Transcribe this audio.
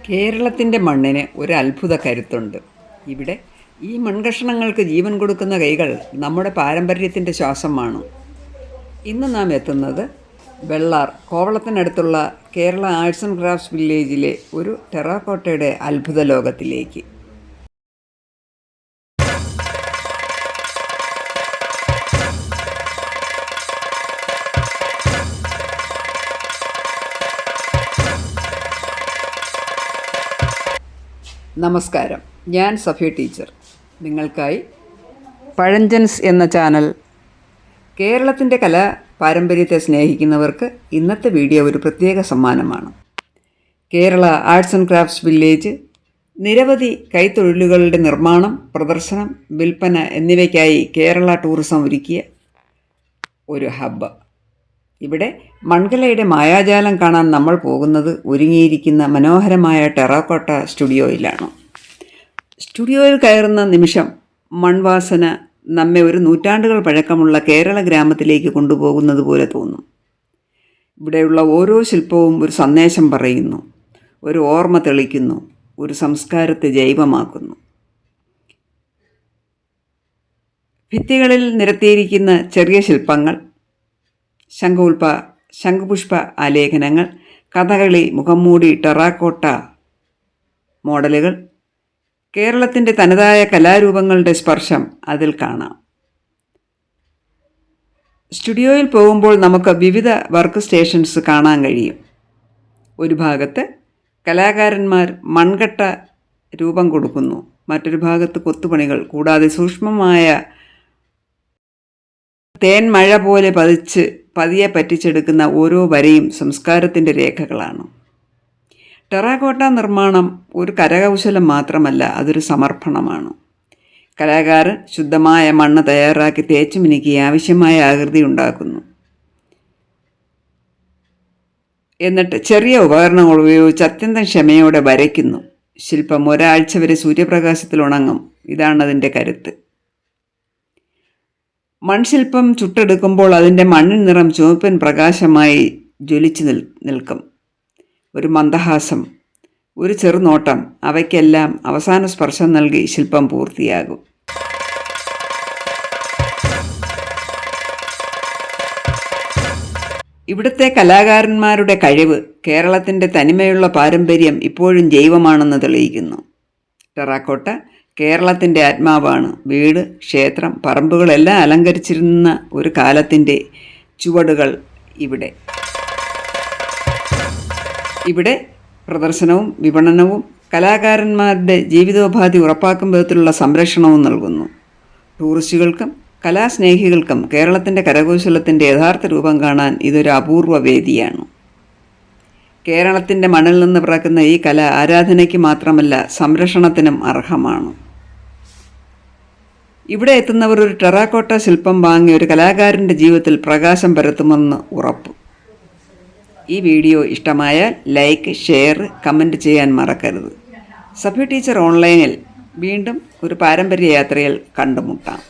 കേരളത്തിൻ്റെ മണ്ണിന് ഒരു അത്ഭുത കരുത്തുണ്ട്. ഇവിടെ ഈ മൺകഷണങ്ങൾക്ക് ജീവൻ കൊടുക്കുന്ന കൈകൾ നമ്മുടെ പാരമ്പര്യത്തിൻ്റെ ശ്വാസമാണ്. ഇന്ന് നാം എത്തുന്നത് വെള്ളാർ കോവളത്തിനടുത്തുള്ള കേരള ആർട്സ് ആൻഡ് ക്രാഫ്റ്റ്സ് വില്ലേജിലെ ഒരു ടെറാക്കോട്ടയുടെ അത്ഭുത ലോകത്തിലേക്ക്. നമസ്കാരം, ഞാൻ സഫിയ ടീച്ചർ. നിങ്ങൾക്കായി പഴഞ്ചൻസ് എന്ന ചാനൽ. കേരളത്തിൻ്റെ കലാ പാരമ്പര്യത്തെ സ്നേഹിക്കുന്നവർക്ക് ഇന്നത്തെ വീഡിയോ ഒരു പ്രത്യേക സമ്മാനമാണ്. Kerala arts and crafts village നിരവധി കൈത്തൊഴിലുകളുടെ നിർമ്മാണം, പ്രദർശനം, വിൽപ്പന എന്നിവയ്ക്കായി കേരള ടൂറിസം ഒരുക്കിയ ഒരു ഹബ്ബ്. ഇവിടെ മൺകലയുടെ മായാജാലം കാണാൻ നമ്മൾ പോകുന്നത് ഒരുങ്ങിയിരിക്കുന്ന മനോഹരമായ ടെറാക്കോട്ട സ്റ്റുഡിയോയിലാണ്. സ്റ്റുഡിയോയിൽ കയറുന്ന നിമിഷം മൺവാസന നമ്മെ ഒരു നൂറ്റാണ്ടുകൾ പഴക്കമുള്ള കേരള ഗ്രാമത്തിലേക്ക് കൊണ്ടുപോകുന്നത് പോലെ തോന്നും. ഇവിടെയുള്ള ഓരോ ശില്പവും ഒരു സന്ദേശം പറയുന്നു, ഒരു ഓർമ്മ തെളിക്കുന്നു, ഒരു സംസ്കാരത്തെ ജൈവമാക്കുന്നു. ഭിത്തികളിൽ നിരത്തിയിരിക്കുന്ന ചെറിയ ശില്പങ്ങൾ, ശംഖുപുഷ്പ ആലേഖനങ്ങൾ, കഥകളി, മുഖംമൂടി, ടെറാക്കോട്ട മോഡലുകൾ, കേരളത്തിൻ്റെ തനതായ കലാരൂപങ്ങളുടെ സ്പർശം അതിൽ കാണാം. സ്റ്റുഡിയോയിൽ പോകുമ്പോൾ നമുക്ക് വിവിധ വർക്ക് സ്റ്റേഷൻസ് കാണാൻ കഴിയും. ഒരു ഭാഗത്ത് കലാകാരന്മാർ മൺകട്ട രൂപം കൊടുക്കുന്നു, മറ്റൊരു ഭാഗത്ത് കൊത്തുപണികൾ, കൂടാതെ സൂക്ഷ്മമായ തേൻമഴ പോലെ പതിയെ പറ്റിച്ചെടുക്കുന്ന ഓരോ വരയും സംസ്കാരത്തിൻ്റെ രേഖകളാണ്. ടെറാക്കോട്ട നിർമ്മാണം ഒരു കരകൗശലം മാത്രമല്ല, അതൊരു സമർപ്പണമാണ്. കലാകാരൻ ശുദ്ധമായ മണ്ണ് തയ്യാറാക്കി തേച്ചു മിനുക്കി ആവശ്യമായ ആകൃതി ഉണ്ടാക്കുന്നു. എന്നിട്ട് ചെറിയ ഉപകരണങ്ങൾ ഉപയോഗിച്ച് അത്യന്തം ക്ഷമയോടെ വരയ്ക്കുന്നു. ശില്പം ഒരാഴ്ച വരെ സൂര്യപ്രകാശത്തിൽ ഉണങ്ങും. ഇതാണ് അതിൻ്റെ കരുത്ത്. മൺശില്പം ചുട്ടെടുക്കുമ്പോൾ അതിൻ്റെ മണ്ണിൻ നിറം ചുവപ്പൻ പ്രകാശമായി ജ്വലിച്ചു നിൽക്കും. ഒരു മന്ദഹാസം, ഒരു ചെറുനോട്ടം, അവയ്ക്കെല്ലാം അവസാന സ്പർശം നൽകി ശില്പം പൂർത്തിയാകും. ഇവിടുത്തെ കലാകാരന്മാരുടെ കഴിവ്, കേരളത്തിൻ്റെ തനിമയുള്ള പാരമ്പര്യം ഇപ്പോഴും ജൈവമാണെന്ന് തെളിയിക്കുന്നു. ടെറാക്കോട്ട കേരളത്തിൻ്റെ ആത്മാവാണ്. വീട്, ക്ഷേത്രം, പറമ്പുകളെല്ലാം അലങ്കരിച്ചിരുന്ന ഒരു കാലത്തിൻ്റെ ചുവടുകൾ ഇവിടെ പ്രദർശനവും വിപണനവും കലാകാരന്മാരുടെ ജീവിതോപാധി ഉറപ്പാക്കും വിധത്തിലുള്ള സംരക്ഷണവും നൽകുന്നു. ടൂറിസ്റ്റുകൾക്കും കലാസ്നേഹികൾക്കും കേരളത്തിൻ്റെ കരകൗശലത്തിൻ്റെ യഥാർത്ഥ രൂപം കാണാൻ ഇതൊരു അപൂർവ വേദിയാണ്. കേരളത്തിൻ്റെ മണ്ണിൽ നിന്ന് പിറക്കുന്ന ഈ കല ആരാധനയ്ക്ക് മാത്രമല്ല, സംരക്ഷണത്തിനും അർഹമാണ്. ഇവിടെ എത്തുന്നവർ ഒരു ടെറാക്കോട്ട ശില്പം വാങ്ങി ഒരു കലാകാരൻ്റെ ജീവിതത്തിൽ പ്രകാശം പരത്തുമെന്ന് ഉറപ്പ്. ഈ വീഡിയോ ഇഷ്ടമായാൽ ലൈക്ക്, ഷെയർ, കമൻറ്റ് ചെയ്യാൻ മറക്കരുത്. സഫിയ ടീച്ചർ ഓൺലൈനിൽ വീണ്ടും ഒരു പാരമ്പര്യ യാത്രയിൽ കണ്ടുമുട്ടാം.